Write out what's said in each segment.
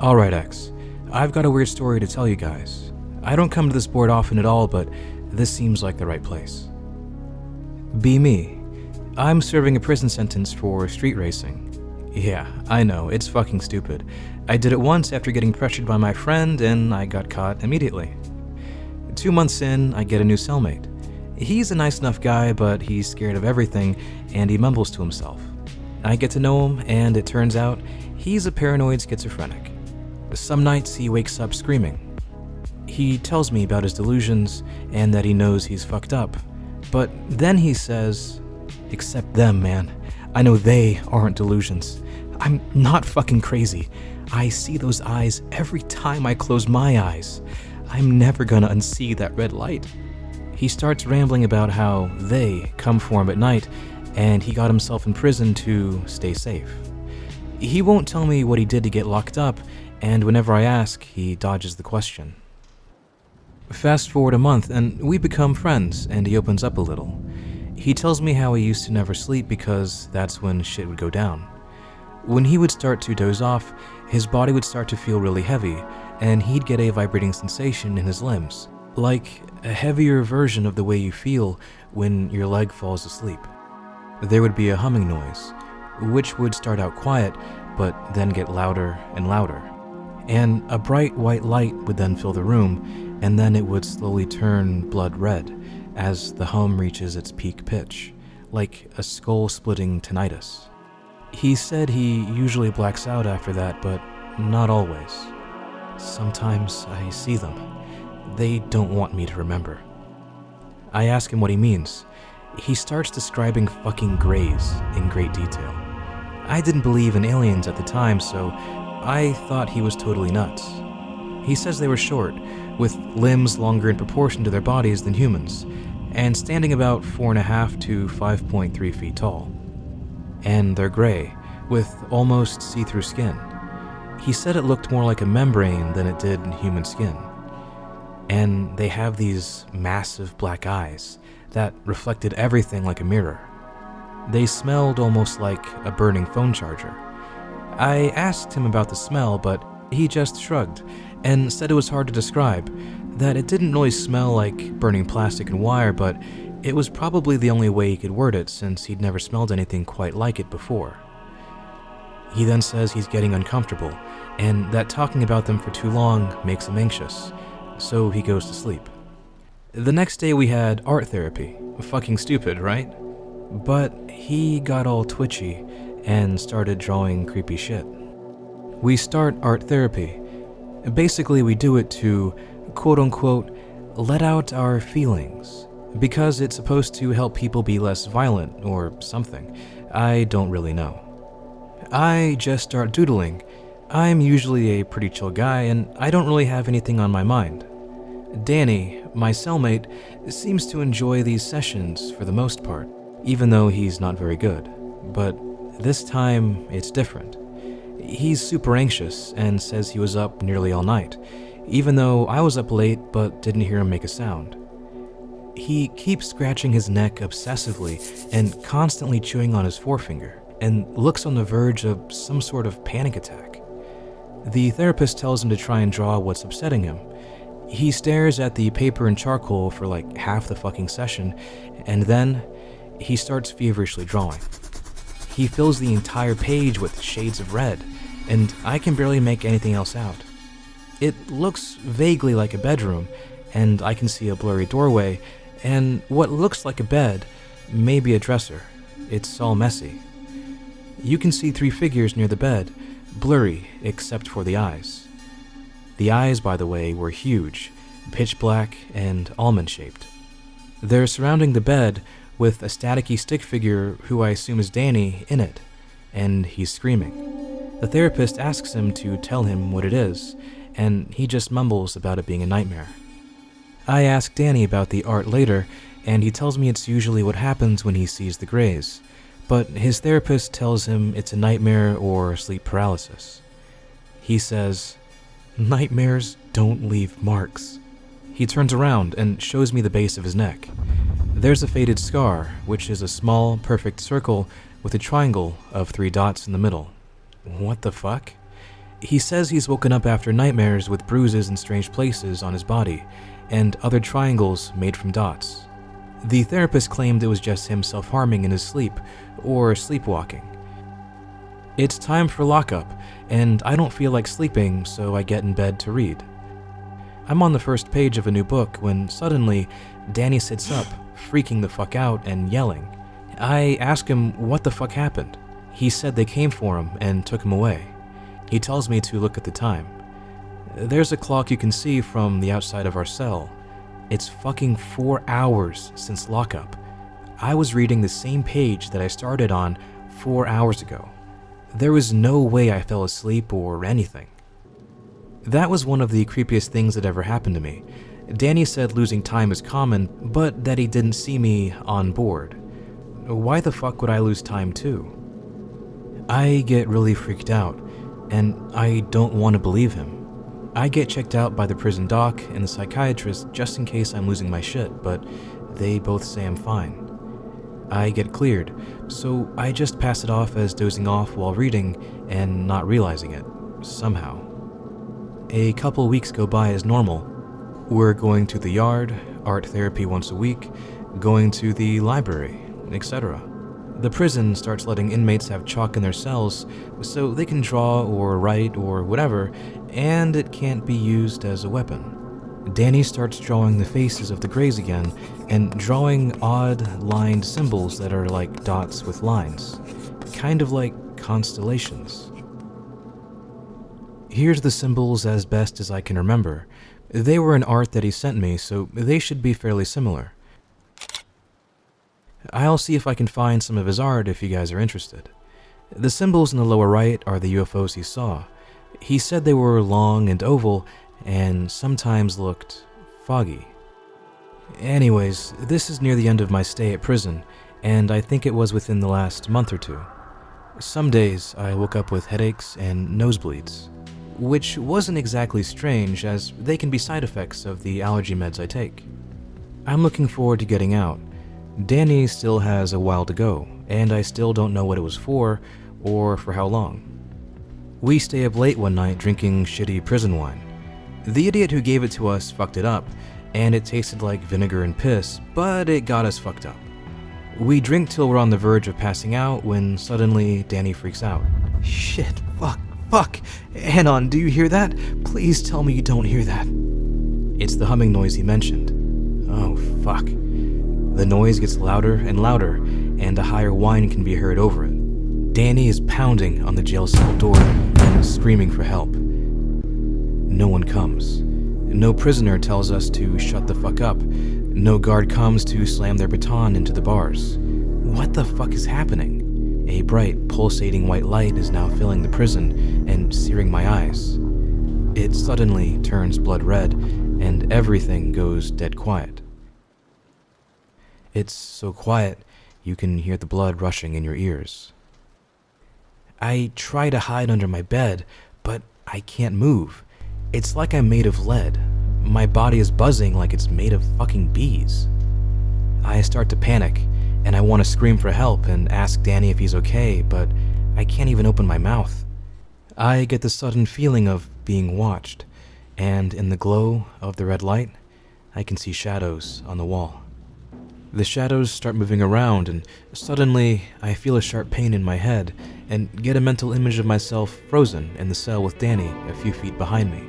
Alright X, I've got a weird story to tell you guys. I don't come to this board often at all, but this seems like the right place. Be me. I'm serving a prison sentence for street racing. Yeah, I know, it's fucking stupid. I did it once after getting pressured by my friend and I got caught immediately. 2 months in, I get a new cellmate. He's a nice enough guy, but he's scared of everything and he mumbles to himself. I get to know him and it turns out he's a paranoid schizophrenic. Some nights he wakes up screaming. He tells me about his delusions and that he knows he's fucked up. But then he says, "Except them, man. I know they aren't delusions. I'm not fucking crazy. I see those eyes every time I close my eyes. I'm never gonna unsee that red light." He starts rambling about how they come for him at night and he got himself in prison to stay safe. He won't tell me what he did to get locked up, and whenever I ask, he dodges the question. Fast forward a month and we become friends and he opens up a little. He tells me how he used to never sleep because that's when shit would go down. When he would start to doze off, his body would start to feel really heavy and he'd get a vibrating sensation in his limbs, like a heavier version of the way you feel when your leg falls asleep. There would be a humming noise, which would start out quiet but then get louder and louder. And a bright white light would then fill the room, and then it would slowly turn blood red as the hum reaches its peak pitch, like a skull-splitting tinnitus. He said he usually blacks out after that, but not always. Sometimes I see them. They don't want me to remember. I ask him what he means. He starts describing fucking grays in great detail. I didn't believe in aliens at the time, so I thought he was totally nuts. He says they were short, with limbs longer in proportion to their bodies than humans, and standing about 4.5 to 5.3 feet tall. And they're gray, with almost see-through skin. He said it looked more like a membrane than it did human skin. And they have these massive black eyes that reflected everything like a mirror. They smelled almost like a burning phone charger. I asked him about the smell, but he just shrugged and said it was hard to describe, that it didn't really smell like burning plastic and wire, but it was probably the only way he could word it since he'd never smelled anything quite like it before. He then says he's getting uncomfortable and that talking about them for too long makes him anxious, so he goes to sleep. The next day we had art therapy. Fucking stupid, right? But he got all twitchy and started drawing creepy shit. We start art therapy. Basically, we do it to, quote-unquote, let out our feelings, because it's supposed to help people be less violent or something. I don't really know. I just start doodling. I'm usually a pretty chill guy, and I don't really have anything on my mind. Danny, my cellmate, seems to enjoy these sessions for the most part, even though he's not very good. But this time, it's different. He's super anxious and says he was up nearly all night, even though I was up late but didn't hear him make a sound. He keeps scratching his neck obsessively and constantly chewing on his forefinger, and looks on the verge of some sort of panic attack. The therapist tells him to try and draw what's upsetting him. He stares at the paper and charcoal for like half the fucking session, and then he starts feverishly drawing. He fills the entire page with shades of red, and I can barely make anything else out. It looks vaguely like a bedroom, and I can see a blurry doorway, and what looks like a bed, maybe a dresser. It's all messy. You can see 3 figures near the bed, blurry except for the eyes. The eyes, by the way, were huge, pitch black, and almond-shaped. They're surrounding the bed with a staticky stick figure who I assume is Danny in it, and he's screaming. The therapist asks him to tell him what it is, and he just mumbles about it being a nightmare. I ask Danny about the art later, and he tells me it's usually what happens when he sees the grays, but his therapist tells him it's a nightmare or sleep paralysis. He says, "Nightmares don't leave marks." He turns around and shows me the base of his neck. There's a faded scar, which is a small, perfect circle with a triangle of 3 dots in the middle. What the fuck? He says he's woken up after nightmares with bruises in strange places on his body, and other triangles made from dots. The therapist claimed it was just him self-harming in his sleep, or sleepwalking. It's time for lockup, and I don't feel like sleeping, so I get in bed to read. I'm on the first page of a new book when suddenly Danny sits up, freaking the fuck out and yelling. I ask him what the fuck happened. He said they came for him and took him away. He tells me to look at the time. There's a clock you can see from the outside of our cell. It's fucking 4 hours since lockup. I was reading the same page that I started on 4 hours ago. There was no way I fell asleep or anything. That was one of the creepiest things that ever happened to me. Danny said losing time is common, but that he didn't see me on board. Why the fuck would I lose time too? I get really freaked out, and I don't want to believe him. I get checked out by the prison doc and the psychiatrist just in case I'm losing my shit, but they both say I'm fine. I get cleared, so I just pass it off as dozing off while reading and not realizing it, somehow. A couple weeks go by as normal. We're going to the yard, art therapy once a week, going to the library, etc. The prison starts letting inmates have chalk in their cells so they can draw or write or whatever, and it can't be used as a weapon. Danny starts drawing the faces of the Greys again and drawing odd lined symbols that are like dots with lines, kind of like constellations. Here's the symbols as best as I can remember. They were an art that he sent me, so they should be fairly similar. I'll see if I can find some of his art if you guys are interested. The symbols in the lower right are the UFOs he saw. He said they were long and oval and sometimes looked foggy. Anyways, this is near the end of my stay at prison, and I think it was within the last month or two. Some days I woke up with headaches and nosebleeds, which wasn't exactly strange as they can be side effects of the allergy meds I take. I'm looking forward to getting out. Danny still has a while to go, and I still don't know what it was for or for how long. We stay up late one night drinking shitty prison wine. The idiot who gave it to us fucked it up, and it tasted like vinegar and piss, but it got us fucked up. We drink till we're on the verge of passing out when suddenly Danny freaks out. Shit, fuck. Anon, do you hear that? Please tell me you don't hear that. It's the humming noise he mentioned. Oh, fuck. The noise gets louder and louder, and a higher whine can be heard over it. Danny is pounding on the jail cell door and screaming for help. No one comes. No prisoner tells us to shut the fuck up. No guard comes to slam their baton into the bars. What the fuck is happening? A bright, pulsating white light is now filling the prison and searing my eyes. It suddenly turns blood red, and everything goes dead quiet. It's so quiet, you can hear the blood rushing in your ears. I try to hide under my bed, but I can't move. It's like I'm made of lead. My body is buzzing like it's made of fucking bees. I start to panic, and I want to scream for help and ask Danny if he's okay, but I can't even open my mouth. I get the sudden feeling of being watched, and in the glow of the red light, I can see shadows on the wall. The shadows start moving around, and suddenly I feel a sharp pain in my head and get a mental image of myself frozen in the cell with Danny a few feet behind me.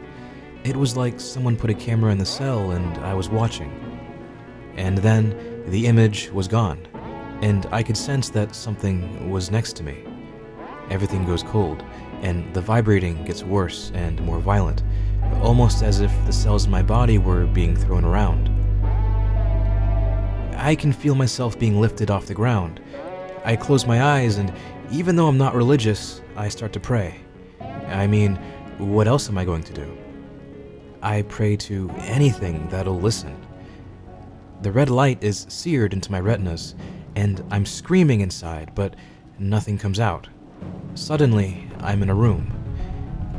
It was like someone put a camera in the cell and I was watching. And then the image was gone, and I could sense that something was next to me. Everything goes cold, and the vibrating gets worse and more violent, almost as if the cells in my body were being thrown around. I can feel myself being lifted off the ground. I close my eyes, and even though I'm not religious, I start to pray. I mean, what else am I going to do? I pray to anything that'll listen. The red light is seared into my retinas, and I'm screaming inside, but nothing comes out. Suddenly, I'm in a room.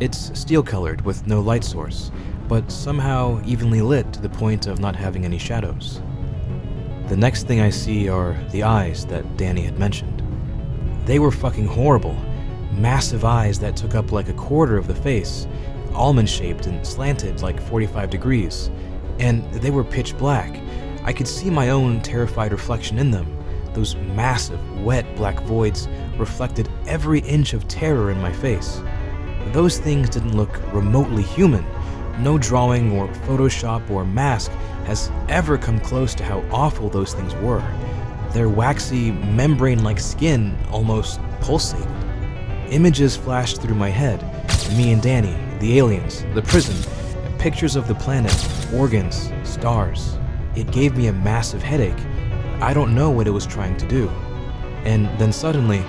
It's steel-colored with no light source, but somehow evenly lit to the point of not having any shadows. The next thing I see are the eyes that Danny had mentioned. They were fucking horrible. massive eyes that took up like a quarter of the face, almond-shaped and slanted like 45 degrees, and they were pitch black. I could see my own terrified reflection in them. Those massive, wet black voids reflected every inch of terror in my face. Those things didn't look remotely human. No drawing or Photoshop or mask has ever come close to how awful those things were. Their waxy, membrane-like skin almost pulsated. Images flashed through my head. Me and Danny, the aliens, the prison, pictures of the planet, organs, stars. It gave me a massive headache. I don't know what it was trying to do. And then suddenly,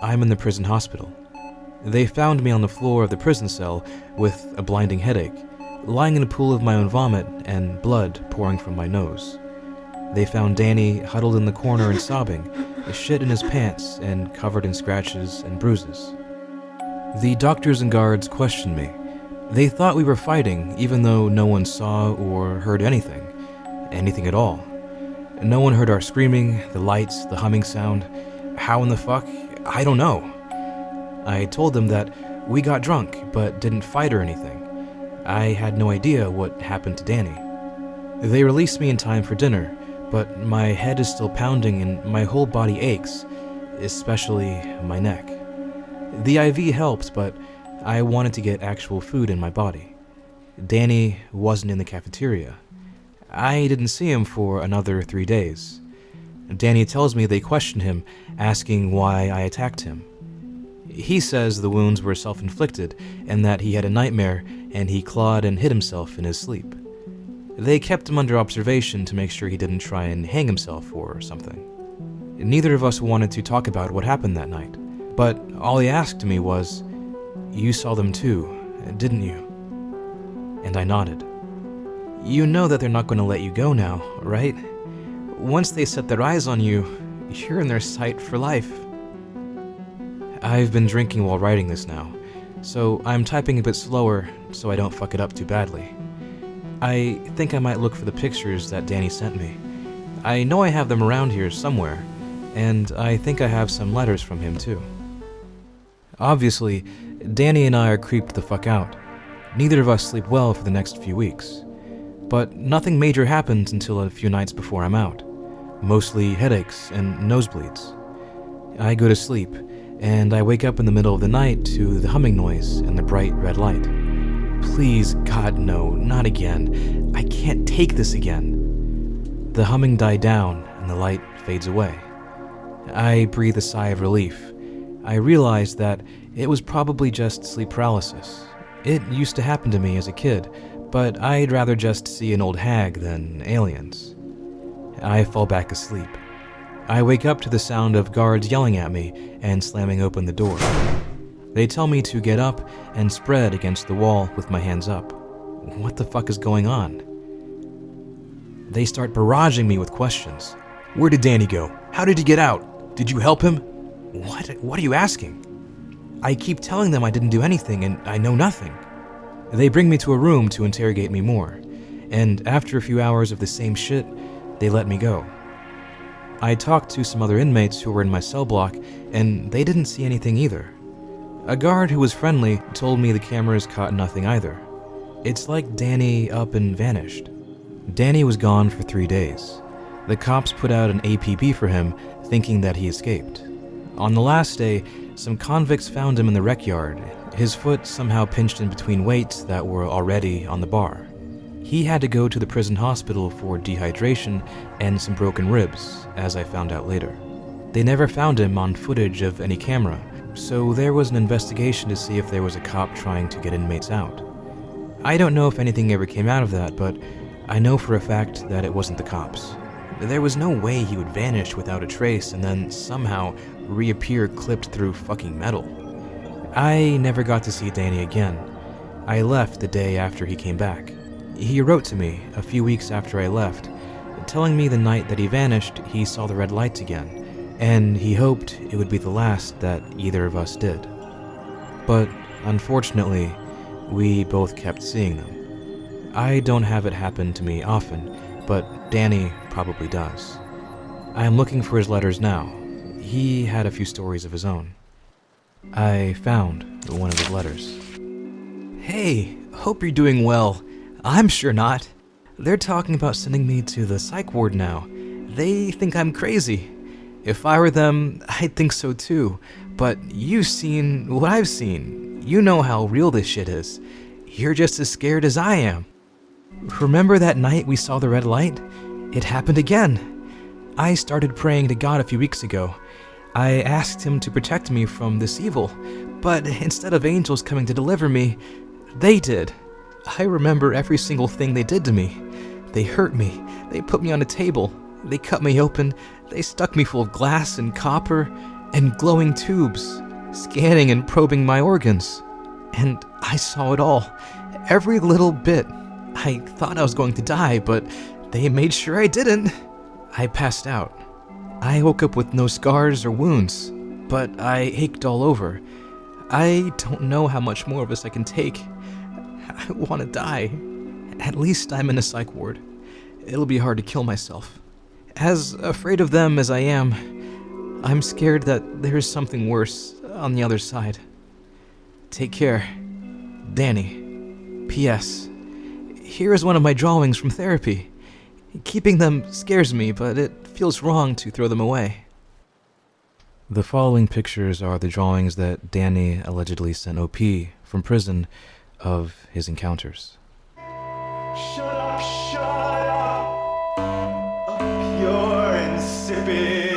I'm in the prison hospital. They found me on the floor of the prison cell with a blinding headache, lying in a pool of my own vomit and blood pouring from my nose. They found Danny huddled in the corner and sobbing, shit in his pants and covered in scratches and bruises. The doctors and guards questioned me. They thought we were fighting, even though no one saw or heard anything at all. No one heard our screaming, the lights, the humming sound. How in the fuck? I don't know. I told them that we got drunk, but didn't fight or anything. I had no idea what happened to Danny. They released me in time for dinner, but my head is still pounding and my whole body aches, especially my neck. The IV helped, but I wanted to get actual food in my body. Danny wasn't in the cafeteria. I didn't see him for another 3 days. Danny tells me they questioned him, asking why I attacked him. He says the wounds were self-inflicted and that he had a nightmare and he clawed and hit himself in his sleep. They kept him under observation to make sure he didn't try and hang himself or something. Neither of us wanted to talk about what happened that night, but all he asked me was, "You saw them too, didn't you?" And I nodded. "You know that they're not going to let you go now, right? Once they set their eyes on you, you're in their sight for life." I've been drinking while writing this now, so I'm typing a bit slower so I don't fuck it up too badly. I think I might look for the pictures that Danny sent me. I know I have them around here somewhere, and I think I have some letters from him too. Obviously, Danny and I are creeped the fuck out. Neither of us sleep well for the next few weeks. But nothing major happens until a few nights before I'm out. Mostly headaches and nosebleeds. I go to sleep, and I wake up in the middle of the night to the humming noise and the bright red light. Please, God, no, not again. I can't take this again. The humming died down, and the light fades away. I breathe a sigh of relief. I realize that it was probably just sleep paralysis. It used to happen to me as a kid, but I'd rather just see an old hag than aliens. I fall back asleep. I wake up to the sound of guards yelling at me and slamming open the door. They tell me to get up and spread against the wall with my hands up. What the fuck is going on? They start barraging me with questions. Where did Danny go? How did he get out? Did you help him? What are you asking? I keep telling them I didn't do anything and I know nothing. They bring me to a room to interrogate me more, and after a few hours of the same shit, they let me go. I talked to some other inmates who were in my cell block, and they didn't see anything either. A guard who was friendly told me the cameras caught nothing either. It's like Danny up and vanished. Danny was gone for 3 days. The cops put out an APB for him, thinking that he escaped. On the last day, some convicts found him in the rec yard, his foot somehow pinched in between weights that were already on the bar. He had to go to the prison hospital for dehydration and some broken ribs, as I found out later. They never found him on footage of any camera, so there was an investigation to see if there was a cop trying to get inmates out. I don't know if anything ever came out of that, but I know for a fact that it wasn't the cops. There was no way he would vanish without a trace and then somehow reappear clipped through fucking metal. I never got to see Danny again. I left the day after he came back. He wrote to me a few weeks after I left, telling me the night that he vanished he saw the red lights again, and he hoped it would be the last that either of us did. But unfortunately, we both kept seeing them. I don't have it happen to me often, but Danny probably does. I am looking for his letters now. He had a few stories of his own. I found one of his letters. Hey, hope you're doing well. I'm sure not. They're talking about sending me to the psych ward now. They think I'm crazy. If I were them, I'd think so too. But you've seen what I've seen. You know how real this shit is. You're just as scared as I am. Remember that night we saw the red light? It happened again. I started praying to God a few weeks ago. I asked him to protect me from this evil, but instead of angels coming to deliver me, they did. I remember every single thing they did to me. They hurt me. They put me on a table. They cut me open. They stuck me full of glass and copper and glowing tubes, scanning and probing my organs. And I saw it all. Every little bit. I thought I was going to die, but they made sure I didn't. I passed out. I woke up with no scars or wounds, but I ached all over. I don't know how much more of this I can take. I want to die. At least I'm in a psych ward. It'll be hard to kill myself. As afraid of them as I am, I'm scared that there is something worse on the other side. Take care. Danny. P.S. Here is one of my drawings from therapy. Keeping them scares me, but it feels wrong to throw them away. The following pictures are the drawings that Danny allegedly sent OP from prison of his encounters. Shut up, a pure insipid